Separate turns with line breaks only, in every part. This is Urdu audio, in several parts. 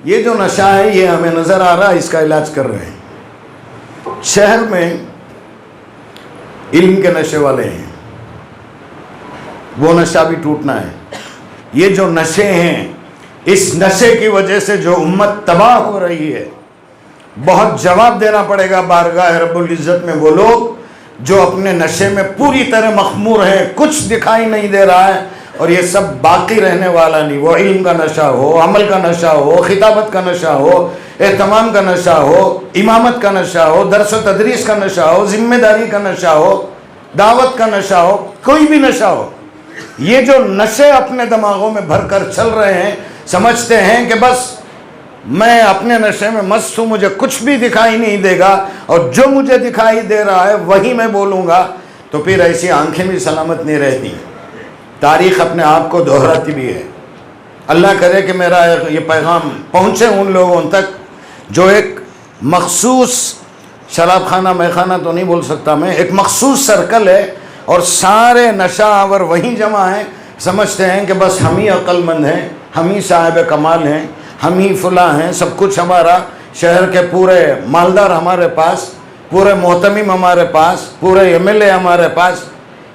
یہ جو نشہ ہے یہ ہمیں نظر آ رہا ہے، اس کا علاج کر رہے ہیں۔ شہر میں علم کے نشے والے ہیں، وہ نشہ بھی ٹوٹنا ہے۔ یہ جو نشے ہیں، اس نشے کی وجہ سے جو امت تباہ ہو رہی ہے، بہت جواب دینا پڑے گا بارگاہ رب العزت میں وہ لوگ جو اپنے نشے میں پوری طرح مخمور ہیں، کچھ دکھائی نہیں دے رہا ہے اور یہ سب باقی رہنے والا نہیں۔ وہ علم کا نشہ ہو، عمل کا نشہ ہو، خطابت کا نشہ ہو، اہتمام کا نشہ ہو، امامت کا نشہ ہو، درس و تدریس کا نشہ ہو، ذمہ داری کا نشہ ہو، دعوت کا نشہ ہو، کوئی بھی نشہ ہو، یہ جو نشے اپنے دماغوں میں بھر کر چل رہے ہیں، سمجھتے ہیں کہ بس میں اپنے نشے میں مست ہوں، مجھے کچھ بھی دکھائی نہیں دے گا اور جو مجھے دکھائی دے رہا ہے وہی میں بولوں گا، تو پھر ایسی آنکھیں بھی سلامت نہیں رہتی۔ تاریخ اپنے آپ کو دہراتی بھی ہے۔ اللہ کرے کہ میرا یہ پیغام پہنچے ان لوگوں تک جو ایک مخصوص شراب خانہ میں خانہ تو نہیں بول سکتا میں، ایک مخصوص سرکل ہے اور سارے نشہ آور وہیں جمع ہیں، سمجھتے ہیں کہ بس ہم ہی عقل مند ہیں، ہم ہی صاحب کمال ہیں، ہم ہی فلاں ہیں، سب کچھ ہمارا، شہر کے پورے مالدار ہمارے پاس، پورے محتمم ہمارے پاس، پورے ایم ایل اے ہمارے پاس۔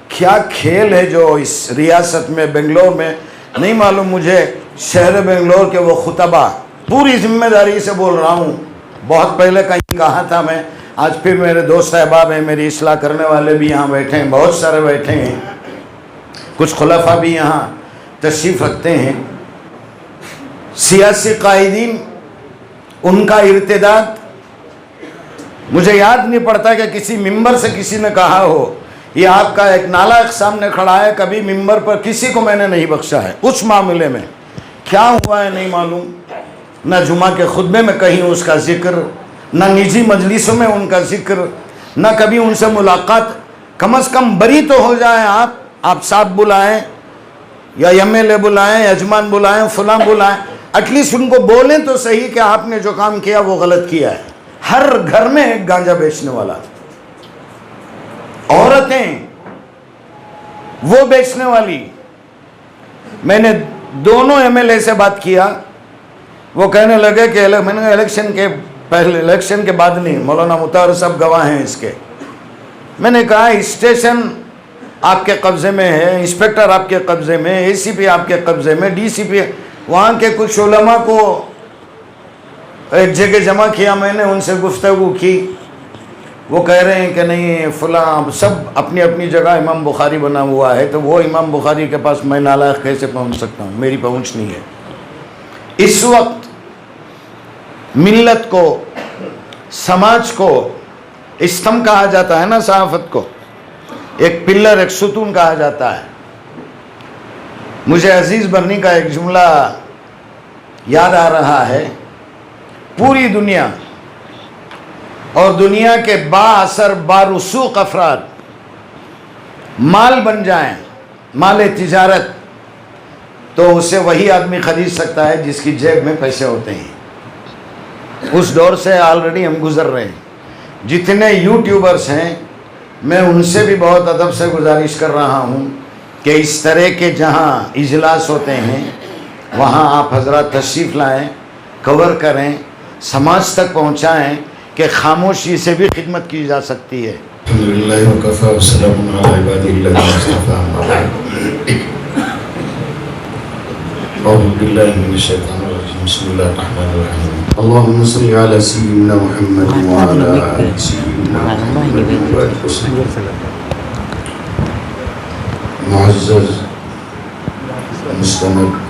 کیا کھیل ہے جو اس ریاست میں، بنگلور میں، نہیں معلوم مجھے، شہر بنگلور کے وہ خطبہ، پوری ذمہ داری سے بول رہا ہوں، بہت پہلے کہیں کہا تھا میں، آج پھر میرے دوست احباب ہیں، میری اصلاح کرنے والے بھی یہاں بیٹھے ہیں، بہت سارے بیٹھے ہیں، کچھ خلفاء بھی یہاں تشریف رکھتے ہیں۔ سیاسی قائدین، ان کا ارتداد، مجھے یاد نہیں پڑتا کہ کسی ممبر سے کسی نے کہا ہو یہ آپ کا ایک نالائق سامنے کھڑا ہے، کبھی ممبر پر کسی کو میں نے نہیں بخشا ہے۔ اس معاملے میں کیا ہوا ہے نہیں معلوم، نہ جمعہ کے خطبے میں کہیں اس کا ذکر، نہ نجی مجلسوں میں ان کا ذکر، نہ کبھی ان سے ملاقات۔ کم از کم بری تو ہو جائیں، آپ صاحب بلائیں یا ایم ایل اے بلائیں، یجمان بلائیں، فلاں بلائیں، ایٹ لیسٹ ان کو بولیں تو صحیح کہ آپ نے جو کام کیا وہ غلط کیا ہے۔ ہر گھر میں ایک گانجا بیچنے والا، عورتیں وہ بیچنے والی۔ میں نے دونوں ایم ایل اے سے بات کیا، وہ کہنے لگے کہ میں نے الیکشن کے پہلے، الیکشن کے بعد نہیں، مولانا مطہر صاحب گواہ ہیں اس کے۔ میں نے کہا اسٹیشن آپ کے قبضے میں ہے، انسپیکٹر آپ کے قبضے میں، اے سی پی آپ کے قبضے میں، ڈی سی پی، وہاں کے کچھ علماء کو ایک جگہ جمع کیا، میں نے ان سے گفتگو کی، وہ کہہ رہے ہیں کہ نہیں فلاں، سب اپنی اپنی جگہ امام بخاری بنا ہوا ہے، تو وہ امام بخاری کے پاس میں نالائق کیسے پہنچ سکتا ہوں، میری پہنچ نہیں ہے۔ اس وقت ملت کو، سماج کو استم کہا جاتا ہے نا، صحافت کو ایک پلر، ایک ستون کہا جاتا ہے۔ مجھے عزیز برنی کا ایک جملہ یاد آ رہا ہے، پوری دنیا اور دنیا کے با اثر بارسوخ افراد مال بن جائیں، مال تجارت، تو اسے وہی آدمی خرید سکتا ہے جس کی جیب میں پیسے ہوتے ہیں۔ اس دور سے آلریڈی ہم گزر رہے ہیں۔ جتنے یوٹیوبرز ہیں، میں ان سے بھی بہت ادب سے گزارش کر رہا ہوں کہ اس طرح کے جہاں اجلاس ہوتے ہیں وہاں آپ حضرات تشریف لائیں، کور کریں، سماج تک پہنچائیں کہ خاموشی سے بھی خدمت کی جا سکتی ہے۔
الحمدللہ وکفی وسلام علی عبادہ الذین اصطفی، اما بعد۔ اعوذ باللہ من الشیطان الرجیم، بسم اللہ الرحمن الرحیم۔ اللہم صلی علی سیدنا محمد وعلی آل سیدنا محمد وبارک وسلم۔ معزز مستند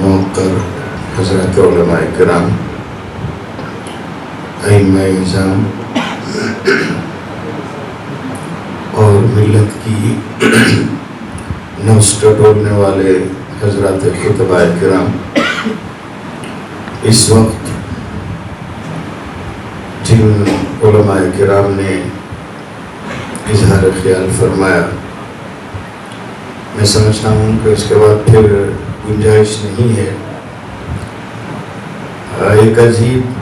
موقر حضرات علماء کرام، ائمہ اعظام اور ملت کی نفس ٹٹولنے والے حضرات خطباء کرام، اس وقت جن علماء کرام نے اظہار خیال فرمایا، میں سمجھتا ہوں کہ اس کے بعد پھر گنجائش نہیں ہے۔ ایک عجیب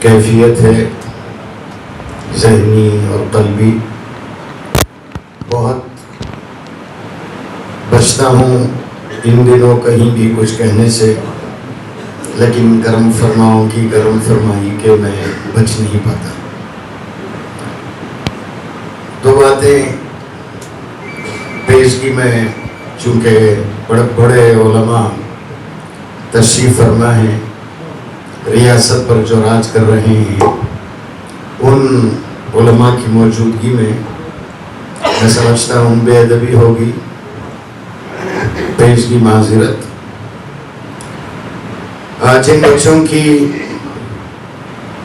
کیفیت ہے ذہنی اور قلبی، بہت بچتا ہوں ان دنوں کہیں بھی کچھ کہنے سے، لیکن کرم فرماؤں کی کرم فرمائی کہ میں بچ نہیں پاتا. دو باتیں پیش کی میں، چونکہ بڑے علماء تشریف فرما ہیں، ریاست پر جو راج کر رہے ہیں، ان علماء کی موجودگی میں سمجھتا ہوں بے ادبی ہوگی، پیش کی معذرت. جن بچوں کی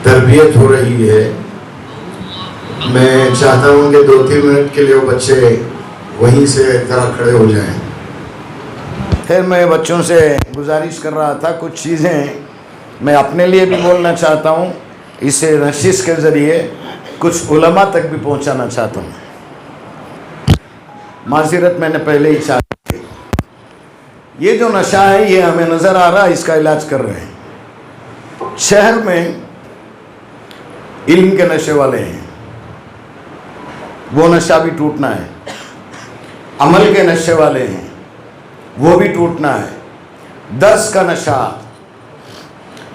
تربیت ہو رہی ہے، میں چاہتا ہوں کہ 2-3 منٹ کے لیے وہ بچے وہیں سے ذرا کھڑے ہو جائیں.
پھر میں بچوں سے گزارش کر رہا تھا، کچھ چیزیں میں اپنے لیے بھی بولنا چاہتا ہوں، اسے نشست کے ذریعے کچھ علماء تک بھی پہنچانا چاہتا ہوں. معذرت میں نے پہلے ہی چاہی. یہ جو نشہ ہے یہ ہمیں نظر آ رہا ہے، اس کا علاج کر رہے ہیں. شہر میں علم کے نشے والے ہیں، وہ نشہ بھی ٹوٹنا ہے. عمل کے نشے والے ہیں، وہ بھی ٹوٹنا ہے. درس کا نشہ،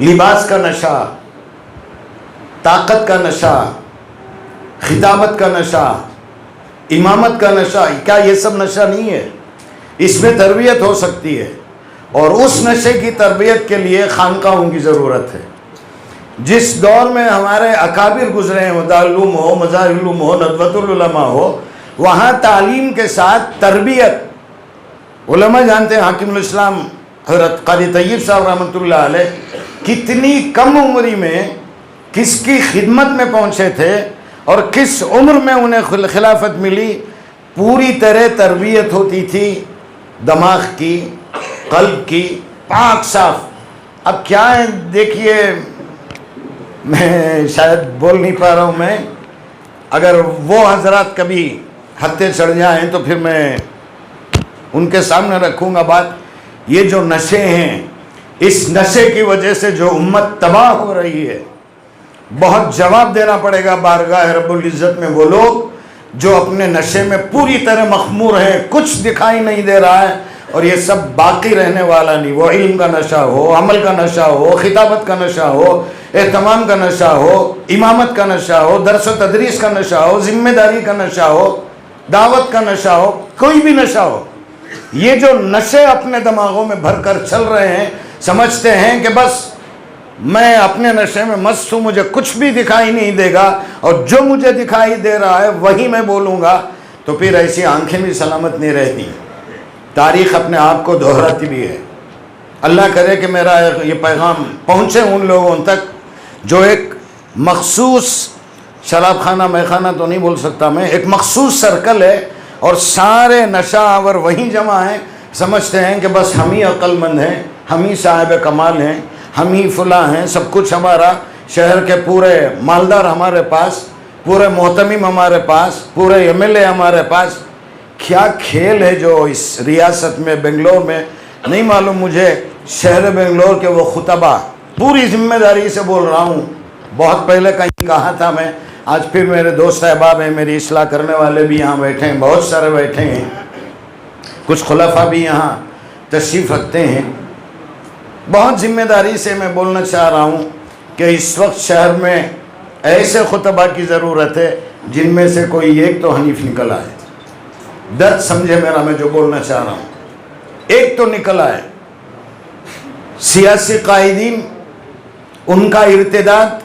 لباس کا نشہ، طاقت کا نشہ، خطابت کا نشہ، امامت کا نشہ، کیا یہ سب نشہ نہیں ہے؟ اس میں تربیت ہو سکتی ہے، اور اس نشے کی تربیت کے لیے خانقاہوں کی ضرورت ہے. جس دور میں ہمارے اکابر گزرے ہیں، دارالعلوم ہو، مظاہر العلوم ہو، ندوۃ العلماء ہو، وہاں تعلیم کے ساتھ تربیت. علماء جانتے ہیں حاکم الاسلام حضرت قاری طیب صاحب رحمۃ اللہ علیہ کتنی کم عمری میں کس کی خدمت میں پہنچے تھے اور کس عمر میں انہیں خلافت ملی. پوری طرح تربیت ہوتی تھی دماغ کی، قلب کی، پاک صاف. اب کیا ہے دیکھیے، میں شاید بول نہیں پا رہا ہوں. میں اگر وہ حضرات کبھی ہتھے چڑھ جائیں تو پھر میں ان کے سامنے رکھوں گا بات. یہ جو نشے ہیں، اس نشے کی وجہ سے جو امت تباہ ہو رہی ہے، بہت جواب دینا پڑے گا بارگاہ رب العزت میں. وہ لوگ جو اپنے نشے میں پوری طرح مخمور ہیں، کچھ دکھائی نہیں دے رہا ہے، اور یہ سب باقی رہنے والا نہیں. وہ علم کا نشہ ہو، عمل کا نشہ ہو، خطابت کا نشہ ہو، اہتمام کا نشہ ہو، امامت کا نشہ ہو، درس و تدریس کا نشہ ہو، ذمہ داری کا نشہ ہو، دعوت کا نشہ ہو، کوئی بھی نشہ ہو. یہ جو نشے اپنے دماغوں میں بھر کر چل رہے ہیں، سمجھتے ہیں کہ بس میں اپنے نشے میں مست ہوں، مجھے کچھ بھی دکھائی نہیں دے گا، اور جو مجھے دکھائی دے رہا ہے وہی میں بولوں گا. تو پھر ایسی آنکھیں بھی سلامت نہیں رہتی. تاریخ اپنے آپ کو دہراتی بھی ہے. اللہ کرے کہ میرا یہ پیغام پہنچے ان لوگوں تک جو ایک مخصوص شراب خانہ میخانہ تو نہیں بول سکتا میں، ایک مخصوص سرکل ہے اور سارے نشہ آور وہیں جمع ہیں. سمجھتے ہیں کہ بس ہم ہی عقل مند ہیں، ہم ہی صاحب کمال ہیں، ہم ہی فلاں ہیں، سب کچھ ہمارا، شہر کے پورے مالدار ہمارے پاس، پورے محتمم ہمارے پاس، پورے ایم ایل اے ہمارے پاس. کیا کھیل ہے جو اس ریاست میں، بنگلور میں، نہیں معلوم مجھے، شہر بنگلور کے وہ خطبہ، پوری ذمہ داری سے بول رہا ہوں، بہت پہلے کہیں کہا تھا میں، آج پھر میرے دوست احباب ہیں، میری اصلاح کرنے والے بھی یہاں بیٹھے ہیں، بہت سارے بیٹھے ہیں، کچھ خلفاء بھی یہاں تشریف رکھتے ہیں. بہت ذمہ داری سے میں بولنا چاہ رہا ہوں کہ اس وقت شہر میں ایسے خطبہ کی ضرورت ہے جن میں سے کوئی ایک تو حنیف نکل آئے. درد سمجھے میرا، میں جو بولنا چاہ رہا ہوں، ایک تو نکل آئے. سیاسی قائدین، ان کا ارتداد،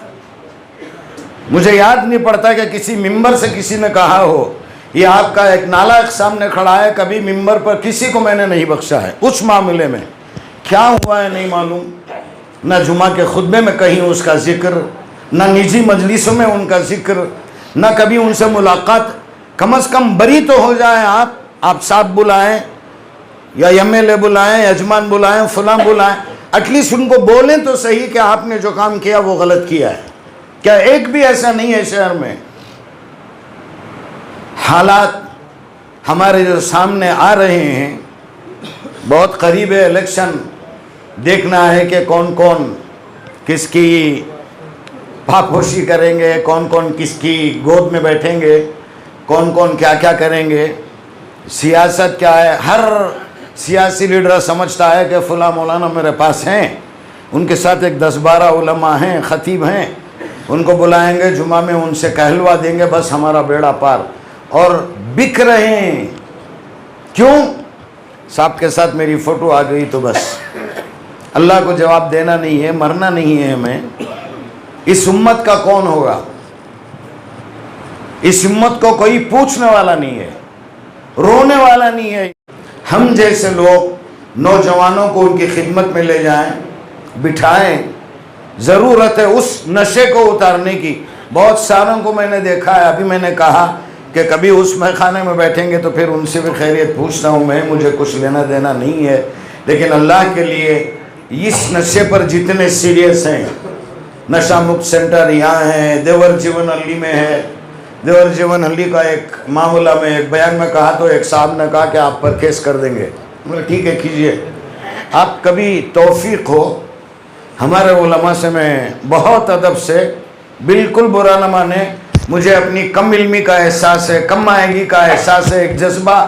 مجھے یاد نہیں پڑتا کہ کسی ممبر سے کسی نے کہا ہو یہ آپ کا ایک نالائق سامنے کھڑا ہے. کبھی ممبر پر کسی کو میں نے نہیں بخشا ہے. اس معاملے میں کیا ہوا ہے نہیں معلوم، نہ جمعہ کے خطبے میں کہیں اس کا ذکر، نہ نجی مجلسوں میں ان کا ذکر، نہ کبھی ان سے ملاقات. کم از کم بری تو ہو جائیں آپ صاحب بلائیں یا ایم ایل اے بلائیں، یجمان بلائیں، فلاں بلائیں، ایٹ لیسٹ ان کو بولیں تو صحیح کہ آپ نے جو کام کیا وہ غلط کیا ہے. کیا ایک بھی ایسا نہیں ہے شہر میں؟ حالات ہمارے جو سامنے آ رہے ہیں، بہت قریب ہے الیکشن، دیکھنا ہے کہ کون کون کس کی پاپوشی کریں گے، کون کون کس کی گود میں بیٹھیں گے، کون کون کیا کیا کریں گے. سیاست کیا ہے، ہر سیاسی لیڈر سمجھتا ہے کہ فلاں مولانا میرے پاس ہیں، ان کے ساتھ ایک 10-12 علماء ہیں، خطیب ہیں، ان کو بلائیں گے جمعہ میں، ان سے کہلوا دیں گے، بس ہمارا بیڑا پار۔ اور بک رہے ہیں، کیوں؟ صاحب کے ساتھ میری فوٹو آ گئی تو بس اللہ کو جواب دینا نہیں ہے، مرنا نہیں ہے ہمیں۔ اس امت کا کون ہوگا؟ اس امت کو کوئی پوچھنے والا نہیں ہے، رونے والا نہیں ہے۔ ہم جیسے لوگ نوجوانوں کو ان کی خدمت میں لے جائیں، بٹھائیں۔ ضرورت ہے اس نشے کو اتارنے کی۔ بہت ساروں کو میں نے دیکھا ہے، ابھی میں نے کہا کہ کبھی اس مہخانے میں بیٹھیں گے تو پھر ان سے بھی خیریت پوچھتا ہوں میں، مجھے کچھ لینا دینا نہیں ہے، لیکن اللہ کے لیے اس نشے پر جتنے سیریس ہیں، نشہ مکت سینٹر یہاں ہے، دیور جیون علی میں ہے۔ دیور جیون علی کا ایک معاملہ میں ایک بیان میں کہا تو ایک صاحب نے کہا کہ آپ پر کیس کر دیں گے۔ میں نے ٹھیک ہے کیجئے، آپ کبھی توفیق ہو ہمارے علماء سے میں بہت ادب سے، بالکل برا نہ مانے، مجھے اپنی کم علمی کا احساس ہے، کم مائگی کا احساس ہے، ایک جذبہ،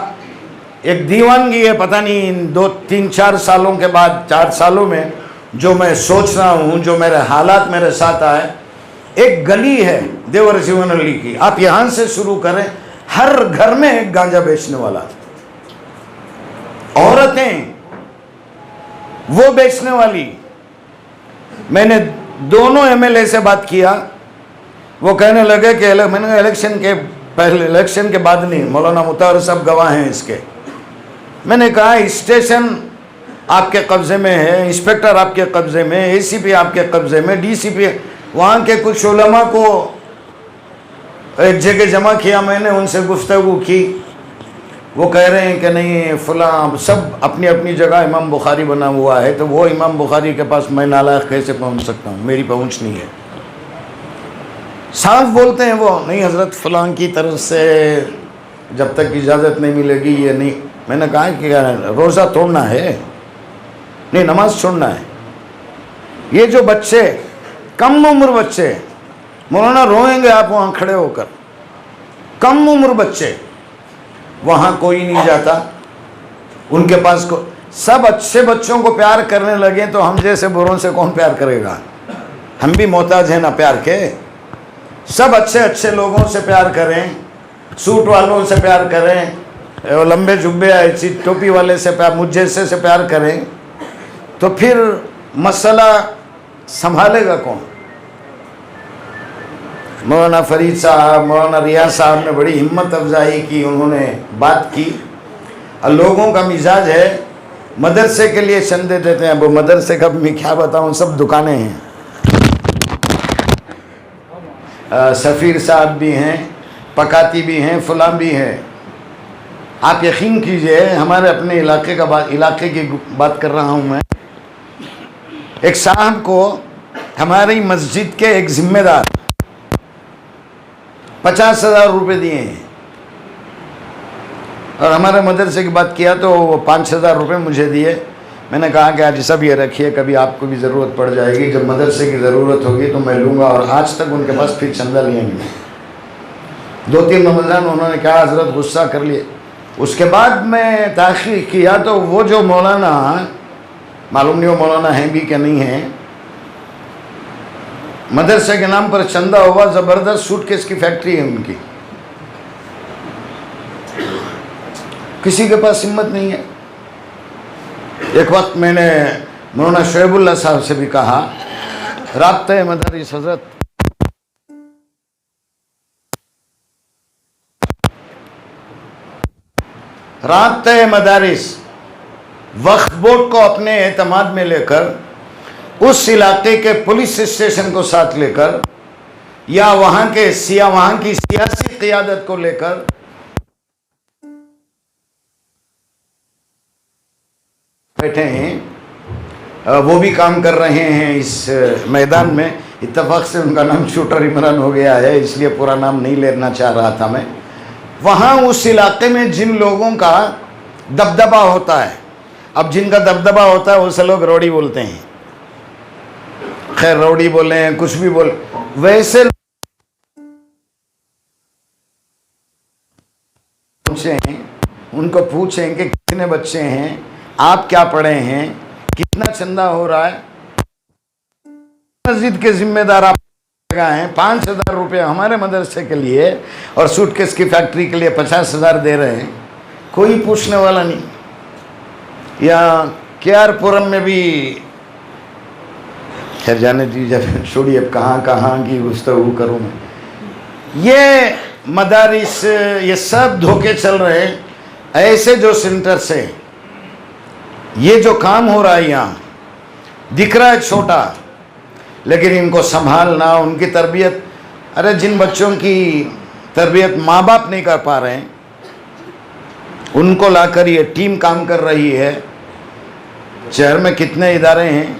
ایک دیوانگی ہے، پتہ نہیں 2-3-4 سالوں کے بعد، 4 سالوں میں جو میں سوچ رہا ہوں، جو میرے حالات میرے ساتھ آئے۔ ایک گلی ہے دیور جیون علی کی، آپ یہاں سے شروع کریں، ہر گھر میں ایک گانجا بیچنے والا، عورتیں وہ بیچنے والی۔ میں نے دونوں ایم ایل اے سے بات کیا، وہ کہنے لگے کہ میں نے الیکشن کے پہلے، الیکشن کے بعد نہیں، مولانا مطہر صاحب گواہ ہیں اس کے۔ میں نے کہا اسٹیشن آپ کے قبضے میں ہے، انسپیکٹر آپ کے قبضے میں، اے سی پی آپ کے قبضے میں، ڈی سی پی، وہاں کے کچھ علماء کو ایک جگہ جمع کیا، میں نے ان سے گفتگو کی، وہ کہہ رہے ہیں کہ نہیں فلاں، سب اپنی اپنی جگہ امام بخاری بنا ہوا ہے، تو وہ امام بخاری کے پاس میں نالائق کیسے پہنچ سکتا ہوں، میری پہنچ نہیں ہے۔ صاف بولتے ہیں وہ، نہیں حضرت فلاں کی طرف سے جب تک اجازت نہیں ملے گی یہ نہیں۔ میں نے کہا کہ روزہ توڑنا ہے، نہیں نماز چھوڑنا ہے۔ یہ جو بچے، کم عمر بچے، مولانا روئیں گے آپ وہاں کھڑے ہو کر، کم عمر بچے، وہاں کوئی نہیں جاتا ان کے پاس کو، سب اچھے بچوں کو پیار کرنے لگے تو ہم جیسے بروں سے کون پیار کرے گا؟ ہم بھی محتاج ہیں نا پیار کے۔ سب اچھے اچھے لوگوں سے پیار کریں، سوٹ والوں سے پیار کریں، لمبے جبے ایسی ٹوپی والے سے پیار، مجھ جیسے سے پیار کریں، تو پھر مسئلہ سنبھالے گا کون؟ مولانا فرید صاحب، مولانا ریاض صاحب نے بڑی ہمت افزائی کی، انہوں نے بات کی۔ اور لوگوں کا مزاج ہے مدرسے کے لیے چندے دیتے ہیں، وہ مدرسے کا میں کیا بتاؤں، سب دکانیں ہیں۔ سفیر صاحب بھی ہیں، پکاتی بھی ہیں، فلاں بھی ہیں۔ آپ یقین کیجئے، ہمارے اپنے علاقے کی بات کر رہا ہوں میں، ایک صاحب کو ہماری مسجد کے ایک ذمہ دار 50,000 روپے دیے ہیں، اور ہمارے مدرسے کی بات کیا تو وہ 5,000 روپے مجھے دیے۔ میں نے کہا کہ آج سب یہ رکھیے، کبھی آپ کو بھی ضرورت پڑ جائے گی، جب مدرسے کی ضرورت ہوگی تو میں لوں گا۔ اور آج تک ان کے پاس پھر چندہ لیا نہیں۔ 2-3 رمضان انہوں نے کہا حضرت غصہ کر لیے۔ اس کے بعد میں تحقیق کیا تو وہ جو مولانا، معلوم نہیں وہ مولانا ہیں بھی کہ نہیں ہیں، مدرسے کے نام پر چندہ ہوا، زبردست سوٹ کیس کی فیکٹری ہے ان کی، کسی کے پاس ہمت نہیں ہے۔ ایک وقت میں نے مولانا شعیب اللہ صاحب سے بھی کہا، رابطہ مدارس حضرت، رابطہ مدارس وقف بورڈ کو اپنے اعتماد میں لے کر، اس علاقے کے پولیس اسٹیشن کو ساتھ لے کر، یا وہاں کی سیاسی قیادت کو لے کر بیٹھے ہیں، وہ بھی کام کر رہے ہیں اس میدان میں۔ اتفاق سے ان کا نام شوٹر عمران ہو گیا ہے، اس لیے پورا نام نہیں لینا چاہ رہا تھا میں۔ وہاں اس علاقے میں جن لوگوں کا دبدبہ ہوتا ہے، اب جن کا دبدبہ ہوتا ہے وہ سے لوگ روڑی بولتے ہیں، خیر روڑی بولیں کچھ بھی بولیں، ویسے ان کو پوچھیں کہ کتنے بچے ہیں، آپ کیا پڑھے ہیں، کتنا چندہ ہو رہا ہے، مسجد کے ذمہ دار آپ ہیں 5,000 روپے ہمارے مدرسے کے لیے اور سوٹ کیس کی فیکٹری کے لیے 50,000 دے رہے ہیں، کوئی پوچھنے والا نہیں. یا کے آر پورم میں بھی خیر جانے دیجیے، چھوڑیے اب کہاں کی گفتگو کروں میں. یہ مدارس یہ سب دھوکے چل رہے ہیں. ایسے جو سینٹر سے یہ جو کام ہو رہا ہے یہاں دکھ رہا ہے چھوٹا، لیکن ان کو سنبھالنا، ان کی تربیت، ارے جن بچوں کی تربیت ماں باپ نہیں کر پا رہے ہیں ان کو لا کر یہ ٹیم کام کر رہی ہے. شہر میں کتنے ادارے ہیں،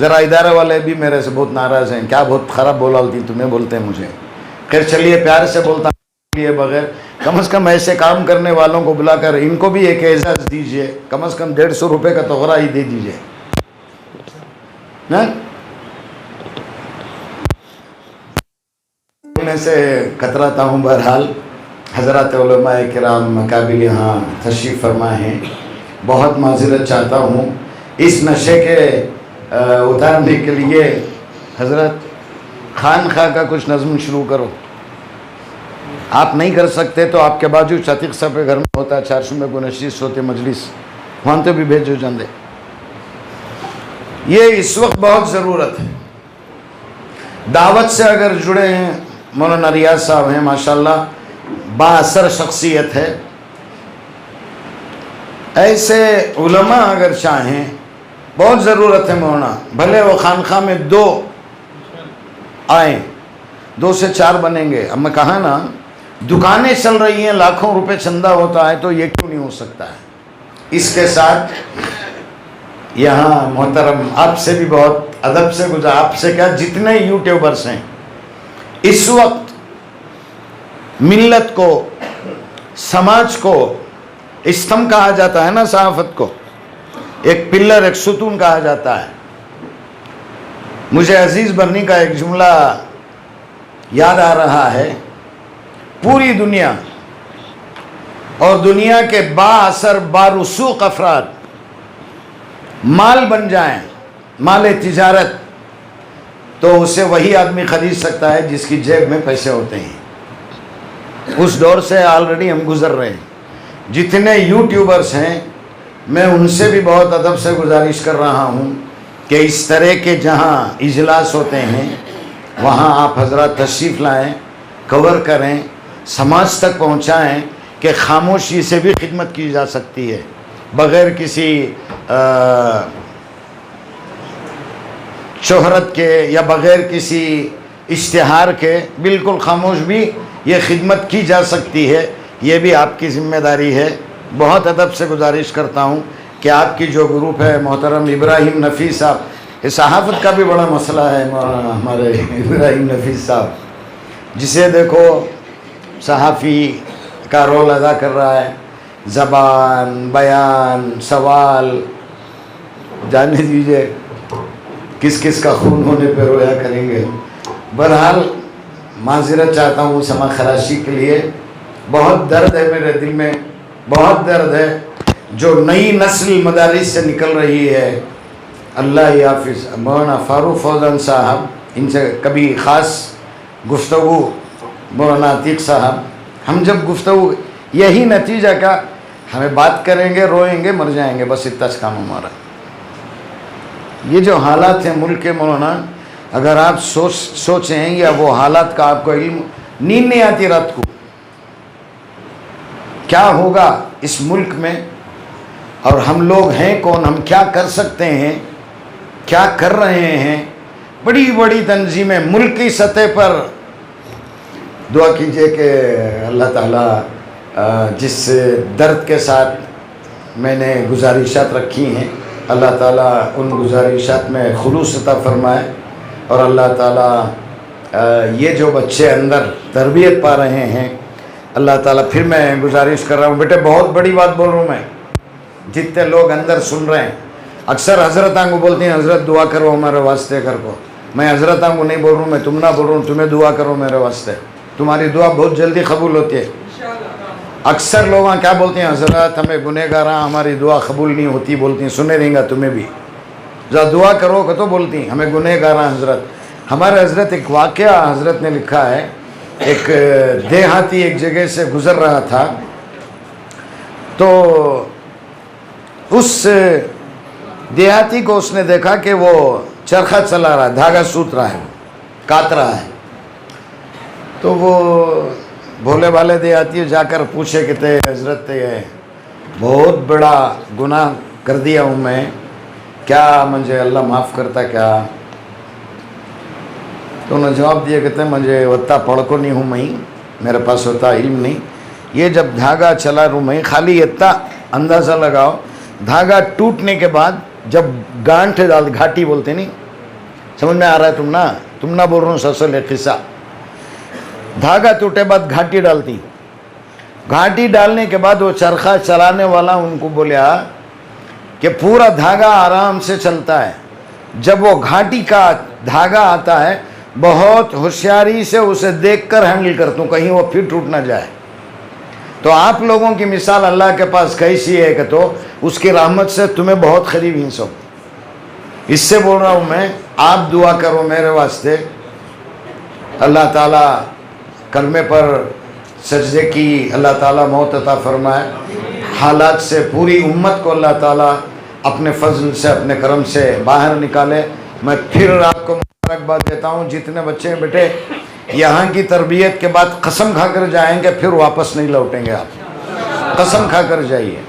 ذرا ادارے والے بھی میرے سے بہت ناراض ہیں، کیا بہت خراب بولا ہوتی تمہیں بولتے ہیں مجھے. خیر چلیے پیار سے بولتا ہوں بغیر، کم از کم ایسے کام کرنے والوں کو بلا کر ان کو بھی ایک اعزاز دیجئے، کم از کم 150 روپے کا تغرہ ہی دے دیجئے نا. میں سے کتراتا ہوں. بہرحال حضرات علماء کرام مقابل یہاں تشریف فرما ہیں، بہت معذرت چاہتا ہوں اس نشے کے اتارنے کے لیے. حضرت خانخواہ کا کچھ نظم شروع کرو. آپ نہیں کر سکتے تو آپ کے باجو چاتق صاحب کے گھر میں ہوتا ہے 400 میں کو نشیز ہوتے مجلس، وہاں تو بھی بھیجو جاندے. یہ اس وقت بہت ضرورت ہے. دعوت سے اگر جڑے ہیں، مولانا ریاض صاحب ہیں ماشاءاللہ، با اثر شخصیت ہے. ایسے علماء اگر چاہیں بہت ضرورت ہے مولانا. بھلے وہ خانخواہ میں 2 آئیں، 2 سے 4 بنیں گے. اب میں کہا نا دکانیں چل رہی ہیں، لاکھوں روپے چندہ ہوتا ہے، تو یہ کیوں نہیں ہو سکتا ہے. اس کے ساتھ یہاں محترم آپ سے بھی بہت ادب سے گزار، آپ سے کیا جتنے یوٹیوبرز ہیں اس وقت ملت کو، سماج کو، استم کہا جاتا ہے نا صحافت کو، ایک پلر، ایک ستون کہا جاتا ہے. مجھے عزیز برنی کا ایک جملہ یاد آ رہا ہے. پوری دنیا اور دنیا کے با اثر بارسوخ افراد مال بن جائیں، مال تجارت، تو اسے وہی آدمی خرید سکتا ہے جس کی جیب میں پیسے ہوتے ہیں. اس دور سے آلریڈی ہم گزر رہے ہیں. جتنے یوٹیوبرز ہیں میں ان سے بھی بہت ادب سے گزارش کر رہا ہوں کہ اس طرح کے جہاں اجلاس ہوتے ہیں وہاں آپ حضرات تشریف لائیں، کور کریں، سماج تک پہنچائیں کہ خاموشی سے بھی خدمت کی جا سکتی ہے، بغیر کسی شہرت کے یا بغیر کسی اشتہار کے، بالکل خاموش بھی یہ خدمت کی جا سکتی ہے. یہ بھی آپ کی ذمہ داری ہے. بہت ادب سے گزارش کرتا ہوں کہ آپ کی جو گروپ ہے محترم ابراہیم نفیس صاحب، یہ صحافت کا بھی بڑا مسئلہ ہے. ہمارے ابراہیم نفیس صاحب جسے دیکھو صحافی کا رول ادا کر رہا ہے، زبان، بیان، سوال، جاننے دیجئے کس کس کا خون ہونے پہ رویا کریں گے. بہرحال معذرت چاہتا ہوں سما خراشی کے لیے. بہت درد ہے میرے دل میں، بہت درد ہے. جو نئی نسل مدارس سے نکل رہی ہے، اللہ حافظ. مولانا فاروق فوزان صاحب، ان سے کبھی خاص گفتگو، مولانا عتیق صاحب، ہم جب گفتگو یہی نتیجہ کا ہمیں بات کریں گے، روئیں گے، مر جائیں گے، بس اتنا کام ہمارا. یہ جو حالات ہیں ملک کے مولانا، اگر آپ سوچیں یا وہ حالات کا آپ کو علم، نیند نہیں آتی رات کو. کیا ہوگا اس ملک میں، اور ہم لوگ ہیں کون، ہم کیا کر سکتے ہیں، کیا کر رہے ہیں. بڑی بڑی تنظیمیں ملکی سطح پر. دعا کیجئے کہ اللہ تعالیٰ جس درد کے ساتھ میں نے گزارشات رکھی ہیں، اللہ تعالیٰ ان گزارشات میں خلوص عطا فرمائے، اور اللہ تعالیٰ یہ جو بچے اندر تربیت پا رہے ہیں، اللہ تعالیٰ، پھر میں گزارش کر رہا ہوں بیٹے، بہت بڑی بات بول رہا ہوں میں، جتنے لوگ اندر سن رہے ہیں. اکثر حضرتاں کو بولتے ہیں حضرت دعا کرو ہمارے واسطے کر کو. میں حضرتاں کو نہیں بول رہا ہوں، میں تم نہ بول رہا ہوں، تمہیں دعا کرو میرے واسطے، تمہاری دعا بہت جلدی قبول ہوتی ہے. اکثر لوگ کیا بولتے ہیں، حضرت ہمیں گنہگار ہیں، ہماری دعا قبول نہیں ہوتی، بولتی ہیں. سنے رہیں گا تمہیں بھی، ذرا دعا کرو کہ تو بولتی ہیں ہمیں گنہ گار ہیں حضرت. ہمارے حضرت ایک واقعہ حضرت نے لکھا ہے. ایک دیہاتی ایک جگہ سے گزر رہا تھا تو اس دیہاتی کو اس نے دیکھا کہ وہ چرخہ چلا رہا ہے, دھاگا سوت رہا ہے, کاٹ رہا ہے. تو وہ بھولے والے دیہاتی جا کر پوچھے کہ تے حضرت یہ بہت بڑا گناہ کر دیا ہوں میں, کیا مجھے اللہ معاف کرتا کیا؟ تو انہوں نے جواب دیا کہتے ہیں مجھے اتنا پڑھ کو نہیں ہوں میں, میرے پاس ہوتا علم نہیں. یہ جب دھاگا چلا رہوں میں, خالی اتنا اندازہ لگاؤ دھاگا ٹوٹنے کے بعد جب گانٹھ ڈال, گھاٹی بولتے نہیں, سمجھ میں آ رہا ہے تم نہ بول رہا ہوں سسل ہے قصہ. دھاگا ٹوٹے بعد گھاٹی ڈالتی, گھاٹی ڈالنے کے بعد وہ چرخہ چلانے والا ان کو بولیا کہ پورا دھاگا آرام سے چلتا ہے, جب وہ گھاٹی کا دھاگا آتا ہے بہت ہوشیاری سے اسے دیکھ کر ہینڈل کرتا ہوں کہیں وہ پھر ٹوٹ نہ جائے. تو آپ لوگوں کی مثال اللہ کے پاس کیسی ہے کہ تو اس کی رحمت سے تمہیں بہت قریب ہی سو. اس سے بول رہا ہوں میں, آپ دعا کرو میرے واسطے, اللہ تعالیٰ کلمے پر سجدے کی اللہ تعالیٰ موت عطا فرمائے, حالات سے پوری امت کو اللہ تعالیٰ اپنے فضل سے اپنے کرم سے باہر نکالے. میں پھر آپ کو مبارکباد دیتا ہوں. جتنے بچے بیٹے یہاں کی تربیت کے بعد قسم کھا کر جائیں گے پھر واپس نہیں لوٹیں گے, آپ قسم کھا کر جائیے.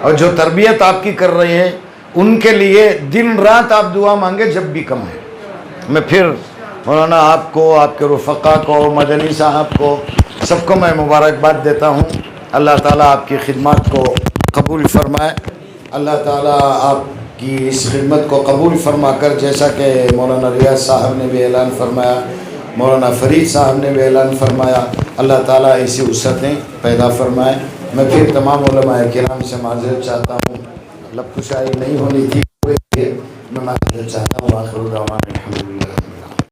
اور جو تربیت آپ کی کر رہے ہیں ان کے لیے دن رات آپ دعا مانگے جب بھی کم ہے. میں پھر مولانا آپ کو, آپ کے رفقا کو, مدنی صاحب کو, سب کو میں مبارکباد دیتا ہوں. اللہ تعالیٰ آپ کی خدمات کو قبول فرمائے. اللہ تعالیٰ آپ کی اس خدمت کو قبول فرما کر, جیسا کہ مولانا ریاض صاحب نے بھی اعلان فرمایا, مولانا فرید صاحب نے بھی اعلان فرمایا, اللہ تعالیٰ ایسی وسعتیں پیدا فرمائے. میں پھر تمام علماء کرام سے معذرت چاہتا ہوں, لب کشائی نہیں ہونی تھی, میں معذرت چاہتا ہوں. آخر دعوانا الحمدللہ.